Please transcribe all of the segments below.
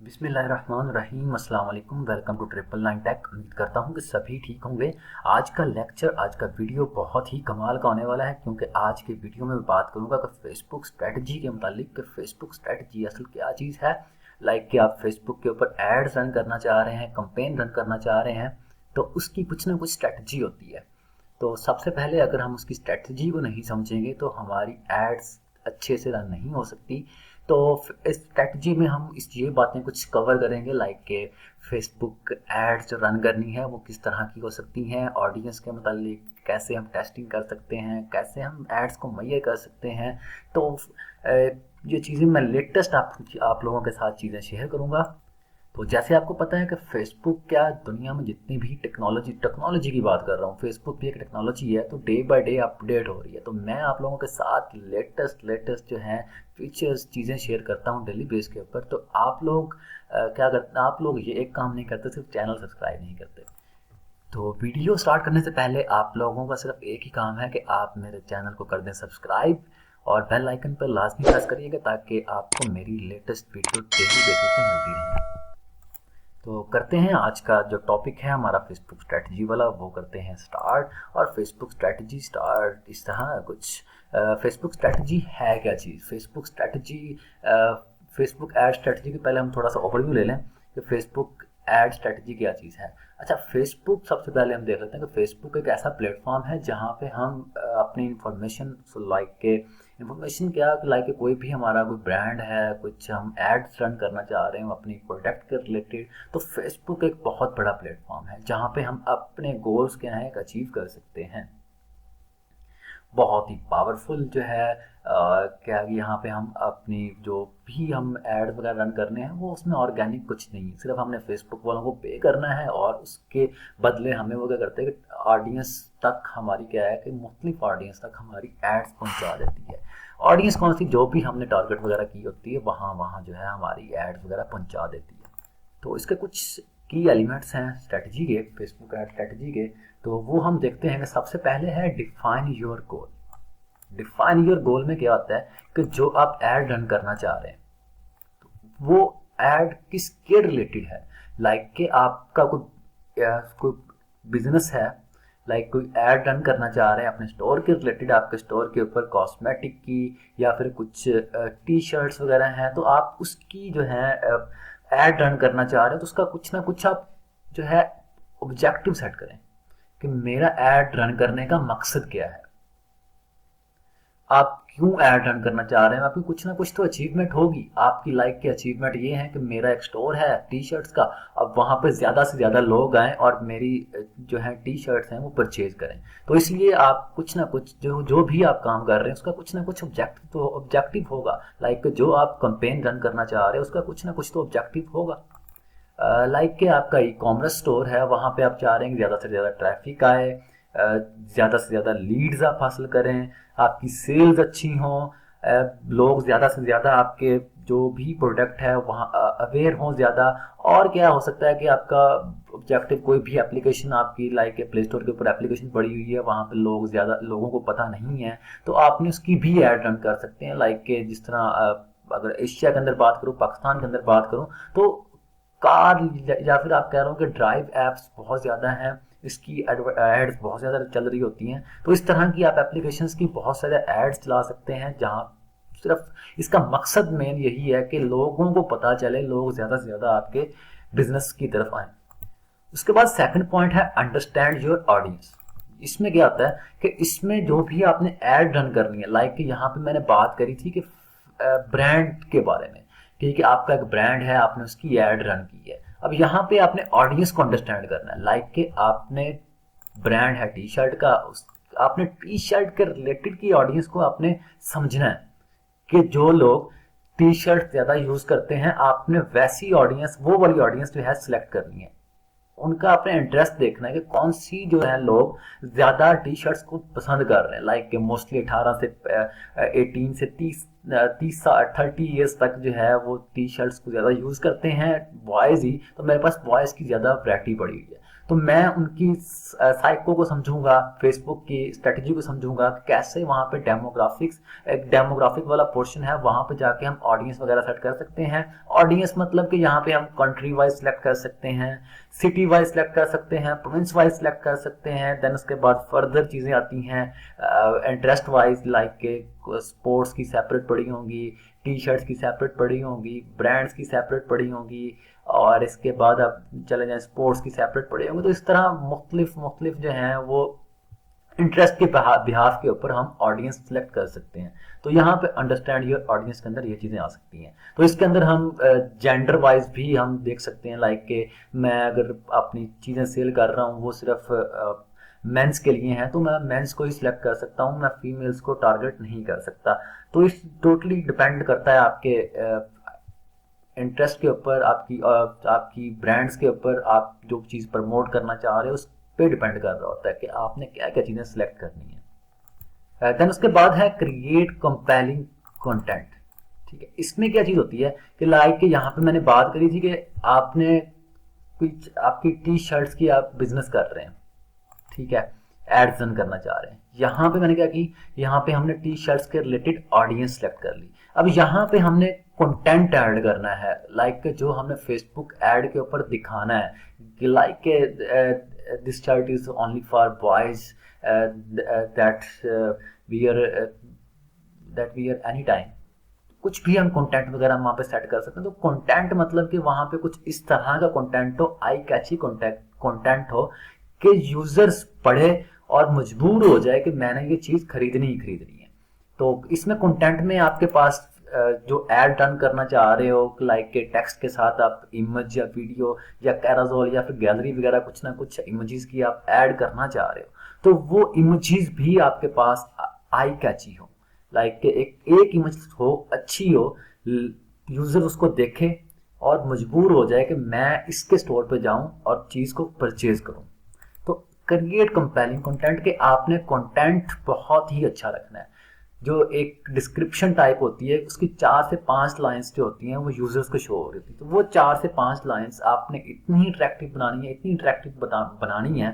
बिस्मिल्लाहिर्रहमानिर्रहीम अस्सलाम वालेकुम। Welcome to 999 tech. उम्मीद करता हूँ कि सभी ठीक होंगे। आज का लेक्चर, आज का वीडियो बहुत ही कमाल का होने वाला है, क्योंकि आज के वीडियो में मैं बात करूँगा कि फेसबुक स्ट्रेटजी के मुतालिक कि फेसबुक स्ट्रेटजी असल क्या चीज़ है। लाइक कि आप फेसबुक के ऊपर एड्स रन करना चाह रहे हैं, कंपेन रन करना चाह रहे हैं, तो उसकी कुछ ना कुछ स्ट्रेटजी होती है। तो सबसे पहले अगर हम उसकी स्ट्रेटजी को नहीं समझेंगे तो हमारी एड्स अच्छे से रन नहीं हो सकती। तो इस स्ट्रेटजी में हम ये बातें कुछ कवर करेंगे, लाइक के फेसबुक एड्स जो रन करनी है वो किस तरह की हो सकती हैं, ऑडियंस के मुतालिक कैसे हम टेस्टिंग कर सकते हैं, कैसे हम एड्स को मुहैया कर सकते हैं। तो ये चीज़ें मैं लेटेस्ट आप लोगों के साथ चीज़ें शेयर करूँगा। तो जैसे आपको पता है कि फेसबुक क्या, दुनिया में जितनी भी टेक्नोलॉजी की बात कर रहा हूँ, फेसबुक भी एक टेक्नोलॉजी है, तो डे बाय डे अपडेट हो रही है। तो मैं आप लोगों के साथ लेटेस्ट जो है फीचर्स, चीज़ें शेयर करता हूँ डेली बेस के ऊपर। तो आप लोग क्या करते हैं, आप लोग ये एक काम नहीं करते, सिर्फ चैनल सब्सक्राइब नहीं करते। तो वीडियो स्टार्ट करने से पहले आप लोगों का सिर्फ एक ही काम है कि आप मेरे चैनल को कर दें सब्सक्राइब और बेल आइकन पर लाजमी प्रेस करिएगा, ताकि आपको मेरी लेटेस्ट वीडियो डेली बेसिस पे मिलती रहे। तो करते हैं आज का जो टॉपिक है हमारा फेसबुक स्ट्रेटजी वाला, वो करते हैं स्टार्ट। और फेसबुक स्ट्रेटजी स्टार्ट इस तरह कुछ। फेसबुक स्ट्रेटजी है क्या चीज़? Facebook strategy, Facebook ad strategy के पहले हम थोड़ा सा ओवरव्यू ले लें कि फेसबुक एड स्ट्रेटजी क्या चीज़ है। अच्छा, फेसबुक सबसे पहले हम देख लेते हैं कि फेसबुक एक ऐसा प्लेटफॉर्म है जहाँ पे हम अपनी इंफॉर्मेशन, लाइक के इन्फॉर्मेशन क्या, लाइक कोई भी हमारा कोई ब्रांड है, कुछ हम एड्स रन करना चाह रहे हैं अपनी प्रोडक्ट के रिलेटेड, तो फेसबुक एक बहुत बड़ा प्लेटफॉर्म है जहाँ पे हम अपने गोल्स क्या हैं अचीव कर सकते हैं। बहुत ही पावरफुल जो है क्या यहाँ पे हम अपनी जो भी हम ऐड वगैरह रन करने हैं वो उसमें ऑर्गेनिक कुछ नहीं है, सिर्फ हमने फेसबुक वालों को पे करना है और उसके बदले हमें वो क्या करते हैं कि ऑडियंस तक हमारी क्या है कि मुख्तलिफ ऑडियंस तक हमारी एड्स पहुँचा देती है। ऑडियंस कौन सी, जो भी हमने टारगेट वगैरह की होती है वहाँ वहाँ जो है हमारी एड्स वगैरह पहुँचा देती है। तो इसके कुछ की एलिमेंट्स हैं स्ट्रेटजी के, फेसबुक एड स्ट्रेटजी के। तो वो हम देखते हैं कि सबसे पहले है define your goal. Define your goal में क्या होता है कि जो आप एड रन करना चाह रहे हैं वो एड किसके रिलेटेड है। लाइक कि आपका कोई बिजनेस है, लाइक कोई एड रन करना चाह रहे हैं अपने स्टोर के रिलेटेड, आपके स्टोर के ऊपर कॉस्मेटिक की या फिर कुछ टी शर्ट्स वगैरह हैं, तो आप उसकी जो है एड रन करना चाह रहे हैं, तो उसका कुछ ना कुछ आप जो है ऑब्जेक्टिव सेट करें कि मेरा एड रन करने का मकसद क्या है, आप क्यों ऐड रन करना चाह रहे हैं। आपकी कुछ ना कुछ तो अचीवमेंट होगी। आपकी लाइफ की अचीवमेंट ये है कि मेरा एक स्टोर है टी शर्ट्स का, अब वहाँ पे ज़्यादा से ज़्यादा लोग आएँ और मेरी जो है टी शर्ट्स हैं वो परचेज करें। तो इसलिए आप कुछ ना कुछ जो जो भी आप काम कर रहे हैं उसका कुछ ना कुछ ऑब्जेक्टिव होगा। लाइक जो आप कंपेन रन करना चाह रहे हैं उसका कुछ ना कुछ तो ऑब्जेक्टिव होगा। लाइक कि आपका ई कॉमर्स स्टोर है, वहाँ पे आप चाह रहे हैं कि ज़्यादा से ज़्यादा ट्रैफिक आए, ज़्यादा से ज़्यादा लीड्स आप हासिल करें, आपकी सेल्स अच्छी हों, लोग ज़्यादा से ज़्यादा आपके जो भी प्रोडक्ट है वहाँ अवेयर हों ज़्यादा। और क्या हो सकता है कि आपका ऑब्जेक्टिव कोई भी एप्लीकेशन आपकी, लाइक प्ले स्टोर के ऊपर एप्लीकेशन पड़ी हुई है, वहाँ पे ज़्यादा लोगों को पता नहीं है, तो आपने उसकी भी ऐड रन कर सकते हैं। लाइक के जिस तरह अगर एशिया के अंदर बात करूँ, पाकिस्तान के अंदर बात करूँ, तो कार या फिर आप कह रहे हो कि ड्राइव एप्स बहुत ज़्यादा हैं, इसकी एड्स बहुत ज़्यादा चल रही होती हैं। तो इस तरह की आप एप्लीकेशंस की बहुत सारे एड्स चला सकते हैं जहाँ सिर्फ इसका मकसद मेन यही है कि लोगों को पता चले, लोग ज़्यादा से ज़्यादा आपके बिजनेस की तरफ आएँ। उसके बाद सेकंड पॉइंट है अंडरस्टैंड योर ऑडियंस। इसमें क्या होता है कि इसमें जो भी आपने ऐड रन करनी है, लाइक यहाँ पे मैंने बात करी थी कि ब्रांड के बारे में, कि आपका एक ब्रांड है, आपने उसकी ऐड रन की है। अब यहाँ पे आपने ऑडियंस को अंडरस्टैंड करना है। लाइक कि आपने ब्रांड है टी शर्ट का, आपने टी शर्ट के रिलेटेड की ऑडियंस को आपने समझना है कि जो लोग टी शर्ट ज़्यादा यूज़ करते हैं, आपने वैसी ऑडियंस, वो वाली ऑडियंस जो है सिलेक्ट करनी है। उनका अपने इंटरेस्ट देखना है कि कौन सी जो है लोग ज़्यादा टी शर्ट्स को पसंद कर रहे हैं। लाइक मोस्टली 18 से 18 से 30 ईयर्स तक जो है वो टी शर्ट्स को ज़्यादा यूज़ करते हैं बॉयज़ ही, तो मेरे पास बॉयज़ की ज़्यादा वैरायटी पड़ी हुई है। तो मैं उनकी साइको को समझूंगा, फेसबुक की स्ट्रेटजी को समझूंगा, कैसे वहाँ पे डेमोग्राफिक्स, एक डेमोग्राफिक वाला पोर्शन है, वहाँ पे जाके हम ऑडियंस वगैरह सेट कर सकते हैं। ऑडियंस मतलब कि यहाँ पे हम कंट्री वाइज सेलेक्ट कर सकते हैं, सिटी वाइज सेलेक्ट कर सकते हैं, प्रोविंस वाइज सेलेक्ट कर सकते हैं। देन उसके बाद फर्दर चीज़ें आती हैं इंटरेस्ट वाइज, लाइक के स्पोर्ट्स की सेपरेट पड़ी होंगी, टी शर्ट्स की सेपरेट पड़ी होंगी, ब्रांड्स की सेपरेट पड़ी होंगी, और इसके बाद आप चले जाएं स्पोर्ट्स की सेपरेट पड़ी होंगी। तो इस तरह मुख्तलिफ मुख्तलिफ जो हैं वो इंटरेस्ट के बिहाफ के ऊपर हम ऑडियंस सेलेक्ट कर सकते हैं। तो यहाँ पे अंडरस्टैंड योर ऑडियंस के अंदर ये चीज़ें आ सकती हैं। तो इसके अंदर हम जेंडर वाइज भी हम देख सकते हैं, लाइक के मैं अगर अपनी चीज़ें सेल कर रहा हूँ वो सिर्फ मेंस के लिए हैं, तो मैं मेंस को ही सिलेक्ट कर सकता हूँ, मैं फीमेल्स को टारगेट नहीं कर सकता। तो इस टोटली डिपेंड करता है आपके इंटरेस्ट के ऊपर, आपकी ब्रांड्स के ऊपर, आप जो चीज़ प्रमोट करना चाह रहे हो उस पे डिपेंड कर रहा होता है कि आपने क्या क्या चीज़ें सेलेक्ट करनी है। देन उसके बाद है क्रिएट कंपेलिंग कंटेंट। ठीक है, इसमें क्या चीज़ होती है कि लाइक यहाँ पे मैंने बात करी थी कि आपने कुछ आपकी टी शर्ट्स की आप बिजनेस कर रहे हैं, ठीक है, एड्स रन करना चाह रहे हैं। यहाँ पे मैंने क्या की, यहाँ पे हमने टी शर्ट्स के रिलेटेड ऑडियंस सेलेक्ट कर ली। अब यहाँ पे हमने कंटेंट ऐड करना है, लाइक जो हमने फेसबुक ऐड के ऊपर दिखाना है कि like this shirt is only for boys that wear any time. कुछ भी हम कंटेंट वगैरह वहाँ पे सेट कर सकते हैं। तो कंटेंट मतलब कि वहाँ पे कुछ इस तरह का कंटेंट हो, आई कैची कंटेंट हो कि यूजर्स पढ़े और मजबूर हो जाए कि मैंने ये चीज़ खरीदनी ही खरीदनी है। तो इसमें कंटेंट में आपके पास जो ऐड रन करना चाह रहे हो, लाइक के टेक्स्ट के साथ आप इमेज या वीडियो या कैराजोल या फिर गैलरी वगैरह कुछ ना कुछ इमेजेस की आप ऐड करना चाह रहे हो, तो वो इमेजेस भी आपके पास आई कैची हो, लाइक के एक इमेज हो, अच्छी हो, यूजर उसको देखे और मजबूर हो जाए कि मैं इसके स्टोर पे जाऊं और चीज़ को परचेज करूं। तो क्रिएट कंपेलिंग कंटेंट के आपने कंटेंट बहुत ही अच्छा रखना है। जो एक डिस्क्रिप्शन टाइप होती है उसकी 4 से 5 लाइंस जो होती हैं वो यूजर्स को शो हो रही थी, तो वो 4 से 5 लाइंस आपने इतनी इंटरेक्टिव बनानी है, इतनी इंटरेक्टिव बनानी है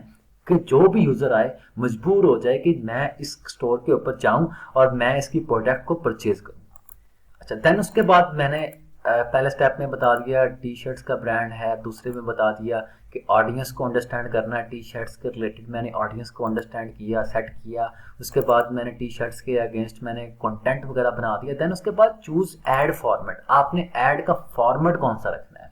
कि जो भी यूज़र आए मजबूर हो जाए कि मैं इस स्टोर के ऊपर जाऊं और मैं इसकी प्रोडक्ट को परचेज करूं। अच्छा, देन उसके बाद मैंने पहले स्टेप में बता दिया टी शर्ट्स का ब्रांड है, दूसरे में बता दिया कि ऑडियंस को अंडरस्टैंड करना है, टी शर्ट्स के रिलेटेड मैंने ऑडियंस को अंडरस्टैंड किया, सेट किया। उसके बाद मैंने टी शर्ट्स के अगेंस्ट मैंने कंटेंट वगैरह बना दिया। देन उसके बाद चूज ऐड फॉर्मेट, आपने ऐड का फॉर्मेट कौन सा रखना है।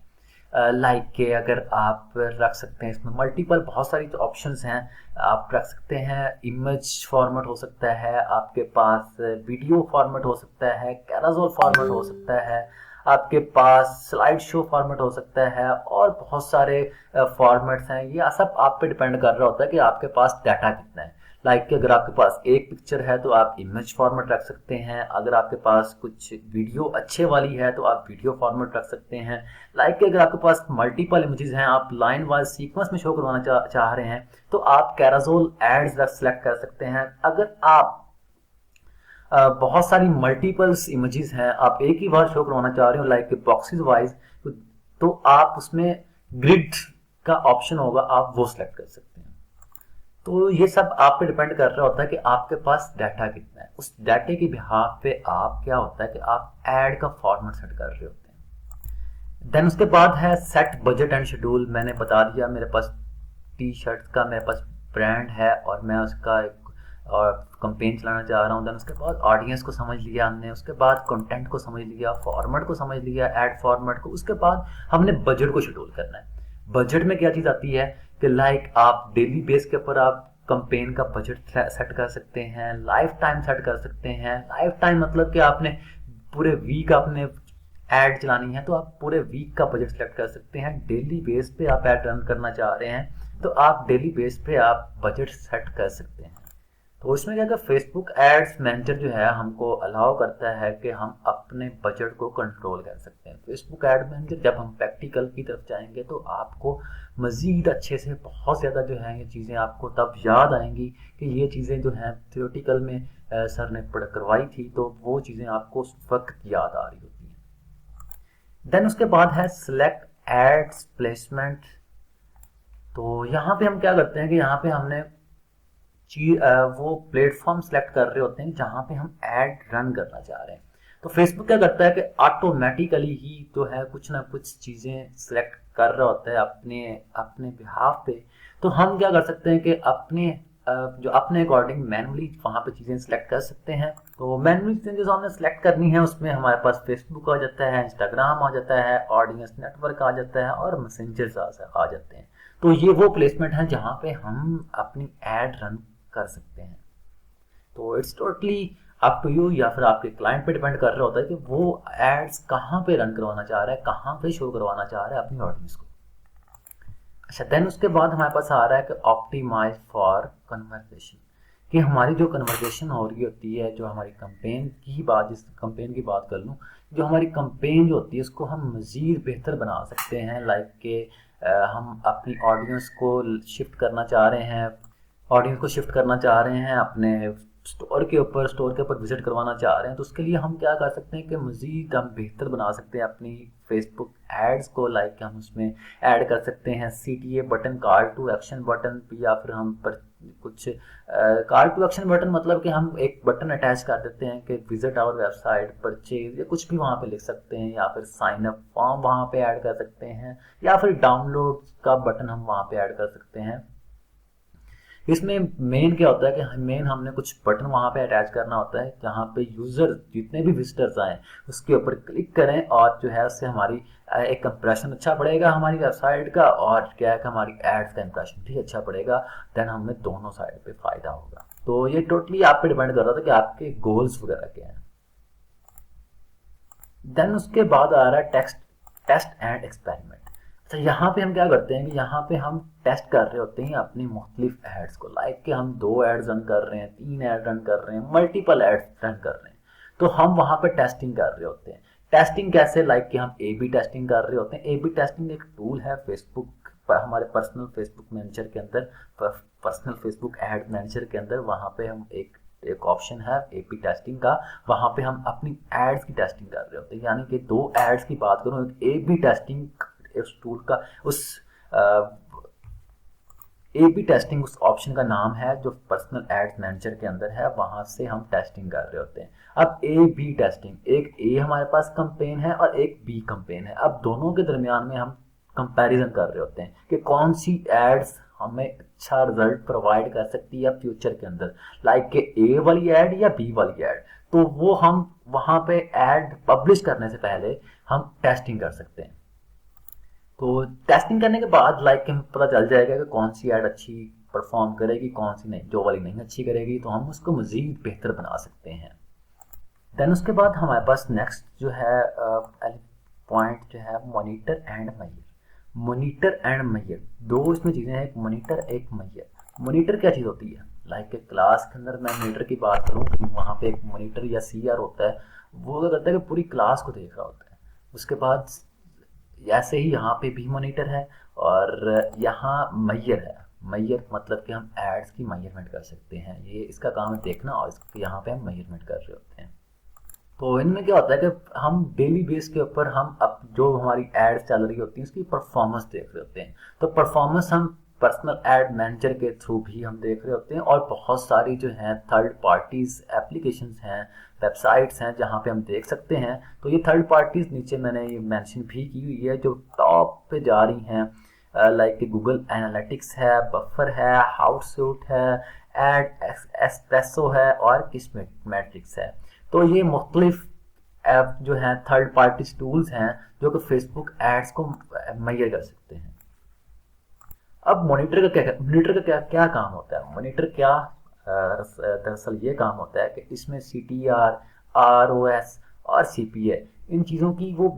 लाइक के अगर आप रख सकते हैं, इसमें मल्टीपल बहुत सारी तो ऑप्शंस हैं, आप रख सकते हैं इमेज फॉर्मेट हो सकता है, आपके पास वीडियो फॉर्मेट हो सकता है, कैराजोल फॉर्मेट हो सकता है, आपके पास स्लाइड शो फॉर्मेट हो सकता है, और बहुत सारे फॉर्मेट्स हैं। ये सब आप पे डिपेंड कर रहा होता है कि आपके पास डाटा कितना है। लाइक कि अगर आपके पास एक पिक्चर है तो आप इमेज फॉर्मेट रख सकते हैं, अगर आपके पास कुछ वीडियो अच्छे वाली है तो आप वीडियो फॉर्मेट रख सकते हैं। लाइक कि अगर आपके पास मल्टीपल इमेजेस हैं, आप लाइन वाइज सीक्वेंस में शो करवाना चाह रहे हैं, तो आप कैराजोल एड्स सेलेक्ट कर सकते हैं। अगर आप बहुत सारी मल्टीपल्स इमेजेस हैं, आप एक ही बार शो करवाना चाह रहे हो लाइक बॉक्सेस वाइज, तो आप उसमें ग्रिड का ऑप्शन होगा, आप वो सिलेक्ट कर सकते हैं। तो ये सब आप पे डिपेंड कर रहा होता है कि आपके पास डाटा कितना है। उस डाटे के बिहाफ पे आप क्या होता है कि आप ऐड का फॉर्मेट सेट कर रहे होते हैं। देन उसके बाद है सेट बजट एंड शेड्यूल। मैंने बता दिया मेरे पास टी शर्ट का मेरे पास ब्रांड है और मैं उसका एक और कंपेन चलाना चाह रहा हूँ। देन उसके बाद ऑडियंस को समझ लिया हमने, उसके बाद कंटेंट को समझ लिया, फॉर्मेट को समझ लिया, ऐड फॉर्मेट को। उसके बाद हमने बजट को शेड्यूल करना है। बजट में क्या चीज़ आती है कि लाइक आप डेली बेस के ऊपर आप कंपेन का बजट सेट कर सकते हैं, लाइफ टाइम सेट कर सकते हैं। लाइफ टाइम मतलब कि आपने पूरे वीक आपने ऐड चलानी है तो आप पूरे वीक का बजट सेलेक्ट कर सकते हैं। डेली बेस पे आप ऐड रन करना चाह रहे हैं तो आप डेली बेस पे आप बजट सेट कर सकते हैं। तो उसमें क्या फेसबुक एड्स मैनेजर जो है हमको अलाउ करता है कि हम अपने बजट को कंट्रोल कर सकते हैं। फेसबुक एड मैनेजर जब हम प्रैक्टिकल की तरफ जाएंगे तो आपको मज़ीद अच्छे से बहुत ज़्यादा जो है ये चीज़ें आपको तब याद आएंगी कि ये चीज़ें जो हैं थियोरेटिकल में सर ने पढ़ करवाई थी, तो वो चीज़ें आपको उस वक्त याद आ रही होती हैं। देन उसके बाद है सिलेक्ट एड्स प्लेसमेंट तो यहाँ पे हम क्या करते हैं कि यहाँ पे हमने वो प्लेटफॉर्म सेलेक्ट कर रहे होते हैं जहाँ पे हम ऐड रन करना चाह रहे हैं। तो फेसबुक क्या करता है कि ऑटोमेटिकली ही जो है कुछ ना कुछ चीज़ें सेलेक्ट कर रहा होता है अपने अपने बिहाफ पे। तो हम क्या कर सकते हैं कि अपने जो अपने अकॉर्डिंग मैनुअली वहाँ पे चीज़ें सेलेक्ट कर सकते हैं। तो मैनुअली चीज़ें जो हमने सेलेक्ट करनी है उसमें हमारे पास फेसबुक आ जाता है, इंस्टाग्राम आ जाता है, ऑडियंस नेटवर्क आ जाता है और मैसेंजर्स आ जाते हैं। तो ये वो प्लेसमेंट है जहाँ पे हम अपनी एड रन कर सकते हैं। तो it's totally up to you या फिर आपके क्लाइंट पे डिपेंड कर रहा होता है कि वो एड्स कहाँ पे रन करवाना चाह रहा है, कहाँ पे शो करवाना चाह रहा है अपनी ऑडियंस को। अच्छा, देन उसके बाद हमारे पास आ रहा है कि ऑप्टिमाइज फॉर कन्वर्सेशन, कि हमारी जो कन्वर्सेशन हो रही होती है, जो हमारी कंपेन की बात, जिस कंपेन की बात कर लूँ, जो हमारी कंपेन जो होती है उसको हम मज़ीद बेहतर बना सकते हैं। लाइक के हम अपनी ऑडियंस को शिफ्ट करना चाह रहे हैं, ऑडियंस को शिफ्ट करना चाह रहे हैं अपने स्टोर के ऊपर विजिट करवाना चाह रहे हैं। तो उसके लिए हम क्या कर सकते हैं कि मज़ीद हम बेहतर बना सकते हैं अपनी फेसबुक एड्स को। लाइक हम उसमें ऐड कर सकते हैं CTA button, call to action button, या फिर हम पर कुछ कॉल टू एक्शन बटन मतलब कि हम एक बटन अटैच कर देते हैं कि विजिट आवर वेबसाइट, परचेज, या कुछ भी वहाँ पे लिख सकते हैं, या फिर साइन अप फॉर्म वहाँ पे ऐड कर सकते हैं, या फिर डाउनलोड का बटन हम वहाँ पे ऐड कर सकते हैं। इसमें मेन क्या होता है कि मेन हमने कुछ बटन वहाँ पे अटैच करना होता है जहाँ पे यूज़र जितने भी विजिटर्स आए उसके ऊपर क्लिक करें, और जो है उससे हमारी एक इंप्रेशन अच्छा पड़ेगा हमारी वेबसाइट का, और क्या है कि हमारी एड्स का इंप्रेशन भी अच्छा पड़ेगा। देन हमें दोनों साइड पे फ़ायदा होगा। तो ये टोटली आप पे डिपेंड कर रहा था कि आपके गोल्स वगैरह क्या हैं। देन उसके बाद आ रहा है टेस्ट एंड एक्सपेरिमेंट। तो यहाँ पे हम क्या करते हैं कि यहाँ पे हम टेस्ट कर रहे होते हैं अपनी मुख्तलिफ एड्स को। लाइक कि हम 2 एड्स रन कर रहे हैं, 3 एड रन कर रहे हैं, मल्टीपल एड्स रन कर रहे हैं। तो हम वहाँ पे टेस्टिंग कर रहे होते हैं। टेस्टिंग कैसे? लाइक कि हम A/B टेस्टिंग कर रहे होते हैं। A/B टेस्टिंग एक टूल है फेसबुक पर, हमारे पर्सनल फेसबुक मैनेजर के अंदर, पर्सनल फेसबुक एड मैनेजर के अंदर वहाँ पे हम एक ऑप्शन है A/B टेस्टिंग का। वहाँ पे हम अपनी एड्स की टेस्टिंग कर रहे होते हैं। यानी कि 2 एड्स की बात करूँ, एक A/B टेस्टिंग उस टूल का, उस A/B टेस्टिंग उस ऑप्शन का नाम है जो पर्सनल एड्स मैनेजर के अंदर है। वहां से हम टेस्टिंग कर रहे होते हैं। अब A/B टेस्टिंग, एक A हमारे पास कंपेन है और एक B कंपेन है। अब दोनों के दरमियान में हम कंपैरिजन कर रहे होते हैं कि कौन सी एड्स हमें अच्छा रिजल्ट प्रोवाइड कर सकती है फ्यूचर के अंदर, लाइक के A वाली एड या B वाली एड। तो वो हम वहां पे एड पब्लिश करने से पहले हम टेस्टिंग कर सकते हैं। तो टेस्टिंग करने के बाद लाइक हमें पता चल जाएगा कि कौन सी ऐड अच्छी परफॉर्म करेगी, कौन सी नहीं, जो वाली नहीं अच्छी करेगी, तो हम उसको मज़ीद बेहतर बना सकते हैं। देन उसके बाद हमारे पास नेक्स्ट जो है पॉइंट जो है monitor and Maihar. Monitor and Maihar, दो इसमें चीज़ें हैं, एक मॉनिटर एक मैयर। मॉनिटर क्या चीज़ होती है? लाइक क्लास के अंदर मैं मॉनिटर की बात करूँ तो वहाँ पे एक मॉनिटर या CR होता है। वो क्या करता है कि पूरी क्लास को देख रहा होता है। उसके बाद ऐसे ही यहाँ पे भी मॉनिटर है, और यहाँ मैयर है। मैयर मतलब कि हम एड्स की मैयरमेंट कर सकते हैं। ये इसका काम है देखना, और यहाँ पे हम मैयरमेंट कर रहे होते हैं। तो इनमें क्या होता है कि हम डेली बेस के ऊपर हम अब जो हमारी एड्स चल रही होती हैं उसकी परफॉर्मेंस देख रहे होते हैं। तो परफॉर्मेंस हम पर्सनल एड मैनेजर के थ्रू भी हम देख रहे होते हैं, और बहुत सारी जो हैं थर्ड पार्टीज एप्लीकेशंस हैं, वेबसाइट्स हैं जहाँ पे हम देख सकते हैं। तो ये थर्ड पार्टीज नीचे मैंने ये मेंशन भी की हुई है जो टॉप पे जा रही हैं, लाइक गूगल एनालिटिक्स है, बफर है, हाउससूट है, एड एस्प्रेसो है, और किस्मेट मैट्रिक्स है। तो ये मुख्तलिफ ऐप जो हैं थर्ड पार्टी टूल्स हैं जो कि फेसबुक एड्स को मैयर कर सकते हैं। अब मॉनिटर का क्या काम होता है? मॉनिटर क्या दरअसल ये काम होता है कि इसमें CTR, ROS और CPA, इन चीज़ों की वो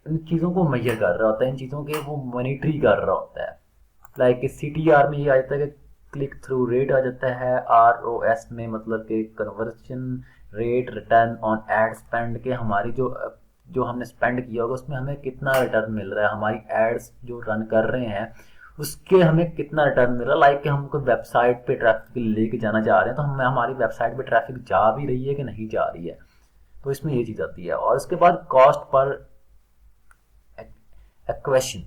इन चीज़ों को मैयर कर रहा होता है, इन चीज़ों के वो मॉनिटरी कर रहा होता है। लाइक CTR में ये आ जाता है कि क्लिक थ्रू रेट आ जाता है, ROS में मतलब कि conversion rate, return on ad spend, के हमारी जो हमने स्पेंड किया होगा उसमें हमें कितना रिटर्न मिल रहा है, हमारी एड्स जो रन कर रहे हैं उसके हमें कितना रिटर्न मिल रहा है। लाइक कि हम कोई वेबसाइट पे ट्रैफिक लेके जाना चाह रहे हैं, तो हमें हमारी वेबसाइट पे ट्रैफिक जा भी रही है कि नहीं जा रही है। तो इसमें ये चीज़ आती है। और उसके बाद कॉस्ट पर एक्वेशन,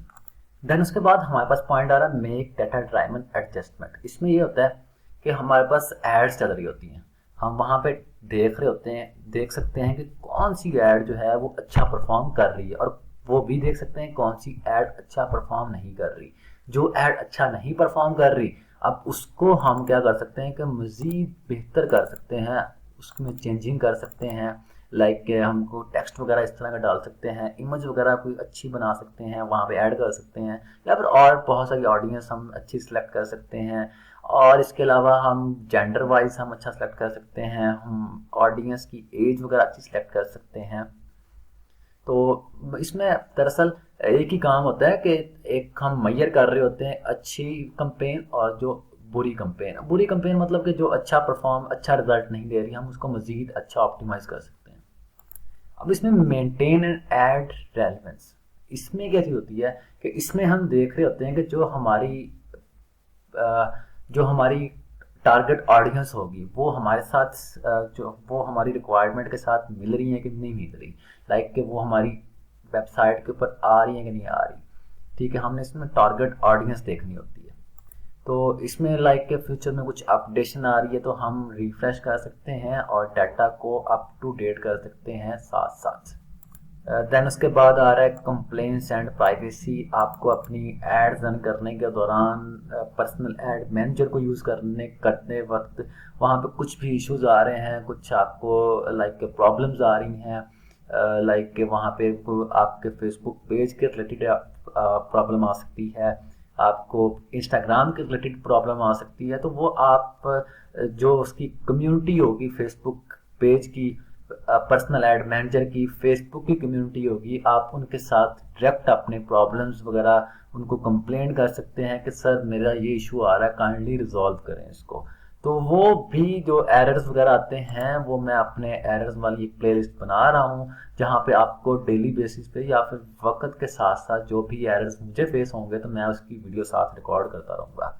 देन उसके बाद हमारे पास पॉइंट आ रहा है मेक डाटा ड्राइवन एडजस्टमेंट। इसमें ये होता है कि हमारे पास एड्स चल रही होती हैं, हम वहाँ पे देख रहे होते हैं, देख सकते हैं कि कौन सी ऐड जो है वो अच्छा परफॉर्म कर रही है, और वो भी देख सकते हैं कौन सी ऐड अच्छा परफॉर्म नहीं कर रही। जो ऐड अच्छा नहीं परफॉर्म कर रही, अब उसको हम क्या कर सकते हैं कि मज़ीद बेहतर कर सकते हैं, उसमें चेंजिंग कर सकते हैं। लाइक हमको टेक्स्ट वगैरह इस तरह का डाल सकते हैं, इमेज वगैरह कोई अच्छी बना सकते हैं, वहाँ पे ऐड कर सकते हैं, या फिर और बहुत सारी ऑडियंस हम अच्छी सिलेक्ट कर सकते हैं। और इसके अलावा हम जेंडर वाइज हम अच्छा सेलेक्ट कर सकते हैं, हम ऑडियंस की एज वगैरह अच्छी सेलेक्ट कर सकते हैं। तो इसमें दरअसल एक ही काम होता है कि एक हम मैयर कर रहे होते हैं अच्छी कंपेन और जो बुरी कंपेन। बुरी कंपेन मतलब कि जो अच्छा परफॉर्म, अच्छा रिजल्ट नहीं दे रही, हम उसको मज़ीद अच्छा ऑप्टिमाइज़ कर सकते हैं। अब इसमें मेंटेन एंड ऐड रेलेवेंस, इसमें क्या चीज़ होती है कि इसमें हम देख रहे होते हैं कि जो हमारी टारगेट ऑडियंस होगी वो हमारे साथ जो वो हमारी रिक्वायरमेंट के साथ मिल रही है कि नहीं मिल रही। लाइक कि वो हमारी वेबसाइट के ऊपर आ रही है कि नहीं आ रही। ठीक है, हमने इसमें टारगेट ऑडियंस देखनी होती है। तो इसमें लाइक के फ्यूचर में कुछ अपडेशन आ रही है तो हम रिफ्रेश कर सकते हैं और डाटा को अप टू डेट कर सकते हैं साथ साथ। देन उसके बाद आ रहा है कंप्लेंट्स एंड प्राइवेसी। आपको अपनी एड रन करने के दौरान पर्सनल एड मैनेजर को यूज़ करते वक्त वहाँ पे कुछ भी इश्यूज आ रहे हैं, कुछ आपको लाइक प्रॉब्लम्स आ रही हैं, लाइक वहाँ पे आपके फेसबुक पेज के रिलेटेड प्रॉब्लम आ सकती है, आपको इंस्टाग्राम के रिलेटेड प्रॉब्लम आ सकती है, तो वो आप जो उसकी कम्युनिटी होगी फेसबुक पेज की, पर्सनल एड मैनेजर की फेसबुक की कम्युनिटी होगी, आप उनके साथ डायरेक्ट अपने प्रॉब्लम्स वगैरह उनको कंप्लेंट कर सकते हैं कि सर मेरा ये इशू आ रहा है, काइंडली रिजॉल्व करें इसको। तो वो भी जो एरर्स वगैरह आते हैं वो मैं अपने एरर्स वाली एक प्लेलिस्ट बना रहा हूँ, जहाँ पे आपको डेली बेसिस पे या फिर वक्त के साथ साथ जो भी एरर्स मुझे फेस होंगे तो मैं उसकी वीडियो साथ रिकॉर्ड करता रहूँगा।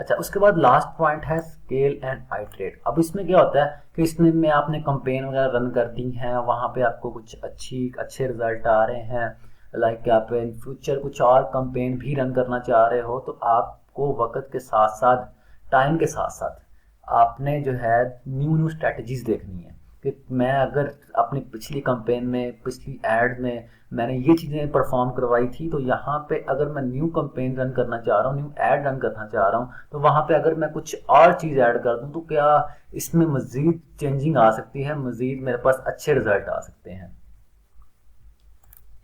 अच्छा, उसके बाद लास्ट पॉइंट है स्केल एंड आइट्रेट। अब इसमें क्या होता है कि इसमें में आपने कंपेन वगैरह रन कर दी हैं, वहाँ पे आपको कुछ अच्छे रिजल्ट आ रहे हैं, लाइक आप इन फ्यूचर कुछ और कंपेन भी रन करना चाह रहे हो, तो आपको वक्त के साथ साथ, टाइम के साथ साथ आपने जो है न्यू न्यू स्ट्रेटजीज देखनी है कि मैं अगर अपनी पिछली कंपेन में, पिछली एड में मैंने ये चीज़ें परफॉर्म करवाई थी, तो यहाँ पे अगर मैं न्यू कंपेन रन करना चाह रहा हूँ, न्यू एड रन करना चाह रहा हूँ, तो वहाँ पे अगर मैं कुछ और चीज़ ऐड कर दूँ तो क्या इसमें मज़ीद चेंजिंग आ सकती है, मज़ीद मेरे पास अच्छे रिजल्ट आ सकते हैं।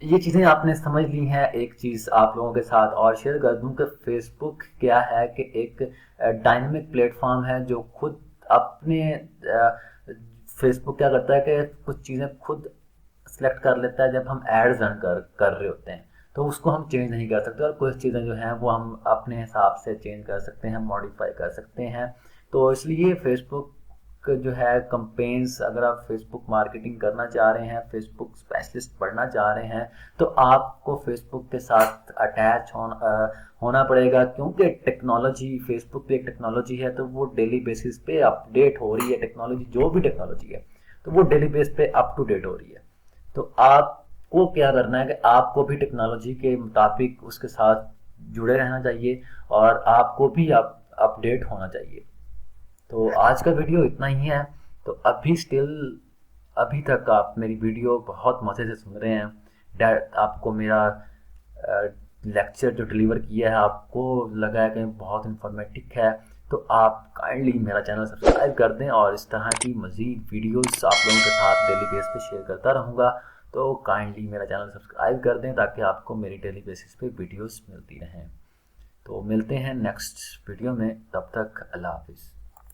ये चीज़ें आपने समझ ली हैं। एक चीज़ आप लोगों के साथ और शेयर कर दूं कि फेसबुक क्या है कि एक डायनेमिक प्लेटफॉर्म है जो खुद अपने फेसबुक क्या करता है कि कुछ चीज़ें खुद सेलेक्ट कर लेता है जब हम एड्स रन कर रहे होते हैं, तो उसको हम चेंज नहीं कर सकते, और कुछ चीज़ें जो हैं वो हम अपने हिसाब से चेंज कर सकते हैं, मॉडिफाई कर सकते हैं। तो इसलिए फेसबुक जो है कंपेन्स, अगर आप फेसबुक मार्केटिंग करना चाह रहे हैं, फेसबुक स्पेशलिस्ट बनना चाह रहे हैं, तो आपको फेसबुक के साथ अटैच होना पड़ेगा, क्योंकि टेक्नोलॉजी, फेसबुक भी एक टेक्नोलॉजी है, तो वो डेली बेसिस पे अपडेट हो रही है। टेक्नोलॉजी, जो भी टेक्नोलॉजी है, तो वो डेली बेस पे अप टू डेट हो रही है। तो आपको क्या करना है कि आपको भी टेक्नोलॉजी के मुताबिक उसके साथ जुड़े रहना चाहिए और आपको भी अपडेट होना चाहिए। तो आज का वीडियो इतना ही है। तो अभी तक आप मेरी वीडियो बहुत मज़े से सुन रहे हैं, आपको मेरा लेक्चर जो डिलीवर किया है आपको लगा है कि बहुत इन्फॉर्मेटिव है, तो आप काइंडली मेरा चैनल सब्सक्राइब कर दें, और इस तरह की मज़ीद वीडियोस आप लोगों के साथ डेली बेस पे शेयर करता रहूँगा। तो काइंडली मेरा चैनल सब्सक्राइब कर दें ताकि आपको मेरी डेली बेसिस पे वीडियोस मिलती रहें। तो मिलते हैं नेक्स्ट वीडियो में, तब तक अल्लाह हाफिज़।